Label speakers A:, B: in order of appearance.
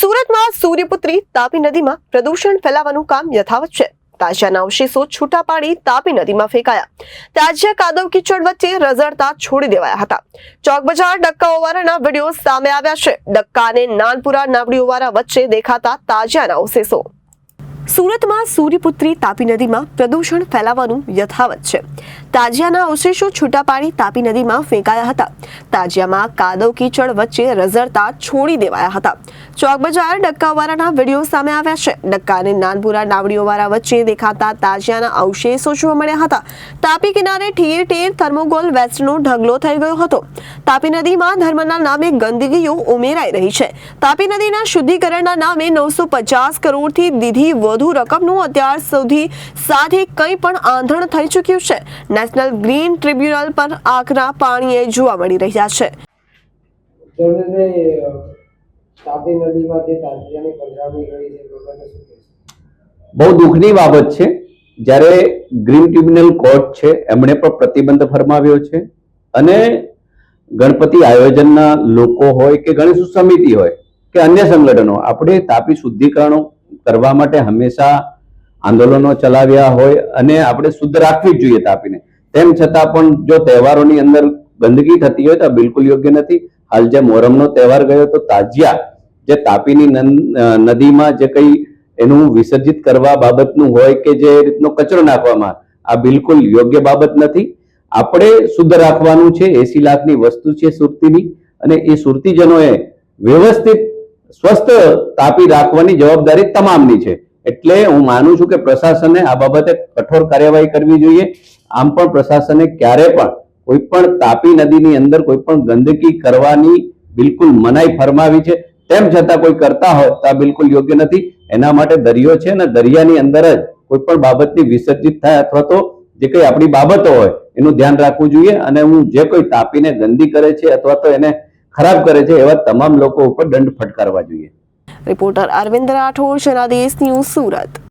A: સુરતમાં સૂર્યપુત્રી તાપી નદીમાં પ્રદૂષણ ફેલાવાનું કામ યથાવત છે। તાજિયાના અવશેષો છૂટા પાડી તાપી નદીમાં ફેંકાયા। તાજિયા કાદવ કીચડ વચ્ચે રઝળતા છોડી દેવાયા હતા। ચોક બજાર ડક્કાઓવાળાના વિડીયો સામે આવ્યા છે। ડક્કા અને નાનપુરા નાવડીઓવાળા વચ્ચે દેખાતા તાજિયાના અવશેષો। સુરતમાં સૂર્યપુત્રી તાપી નદીમાં પ્રદૂષણ ફેલાવાનું યથાવત છે। તાજિયાના અવશેષો છૂટા પાડી તાપી નદીમાં ફેંકાયા હતા। તાજિયામાં કાદવ કીચડ વચ્ચે રઝળતા છોડી દેવાયા હતા। ચોક બજાર ડક્કાવાળાના વિડીયો સામે આવ્યા છે। ડક્કા અને નાનપુરા નાવડીઓવાળા વચ્ચે દેખાતા તાજિયાના અવશેષો જોવા મળ્યા હતા। તાપી કિનારે ઠેર ઠેર થર્મોકોલ વેસ્ટનો ઢગલો થઈ ગયો હતો। તાપી નદીમાં ધર્મના નામે ગંદકીઓ ઉમેરાઈ રહી છે। તાપી નદીના શુદ્ધિકરણના નામે 950 કરોડથી દીધી વધુ રકમનું અત્યાર સુધી સાથે કંઈ પણ આંધણ થઈ ચૂક્યું છે। નેશનલ ગ્રીન ટ્રિબ્યુનલ પર આંખના પાણીએ જોવા મળી રહ્યા છે।
B: બહુ દુઃખની બાબત છે। જ્યારે ગ્રીન ટ્રિબ્યુનલ કોર્ટ છે એમણે પણ પ્રતિબંધ ફરમાવ્યો છે અને ગણપતિ આયોજનના લોકો હોય કે ગણેશ સમિતિ હોય કે અન્ય સંગઠનો આપણે તાપી શુદ્ધિકરણ કરવા માટે હંમેશા આંદોલનો ચલાવ્યા હોય અને આપણે શુદ્ધ રાખવી જ જોઈએ તાપીને। તેમ છતાં પણ જો તહેવારોની અંદર ગંદકી થતી હોય તો બિલકુલ યોગ્ય નથી। હાલ જે મોહરમનો તહેવાર ગયો તો તાજિયા જે તાપીની નદીમાં જે કંઈ એનું વિસર્જિત કરવા બાબતનું હોય કે જે રીતનો કચરો નાખવામાં આ બિલકુલ યોગ્ય બાબત નથી। આપણે શુદ્ધ રાખવાનું છે। 80 લાખની વસ્તુ છે સુરતીની અને એ સુરતીજનોએ વ્યવસ્થિત સ્વસ્થ તાપી રાખવાની જવાબદારી તમામની છે। એટલે હું માનું છું કે પ્રશાસને આ બાબતે કઠોર કાર્યવાહી કરવી જોઈએ। આમ પણ પ્રશાસને ક્યારે પણ કોઈ પણ તાપી નદીની અંદર કોઈ પણ ગંદકી કરવાની બિલકુલ મનાઈ ફરમાવી છે। તેમ છતાં કોઈ કરતા હોય તો આ બિલકુલ યોગ્ય નથી। એના માટે દરિયો છે ને દરિયાની અંદર જ કોઈ પણ બાબતની વિસર્જિત થાય અથવા તો જે કઈ આપણી બાબતો હોય એનું ધ્યાન રાખવું જોઈએ અને હું જે કોઈ તાપીને ગંદી કરે છે અથવા તો એને ખરાબ કરે છે એવા તમામ લોકો ઉપર દંડ ફટકારવા જોઈએ।
A: Reporter Arvind Rathod, Janadesh news, Surat.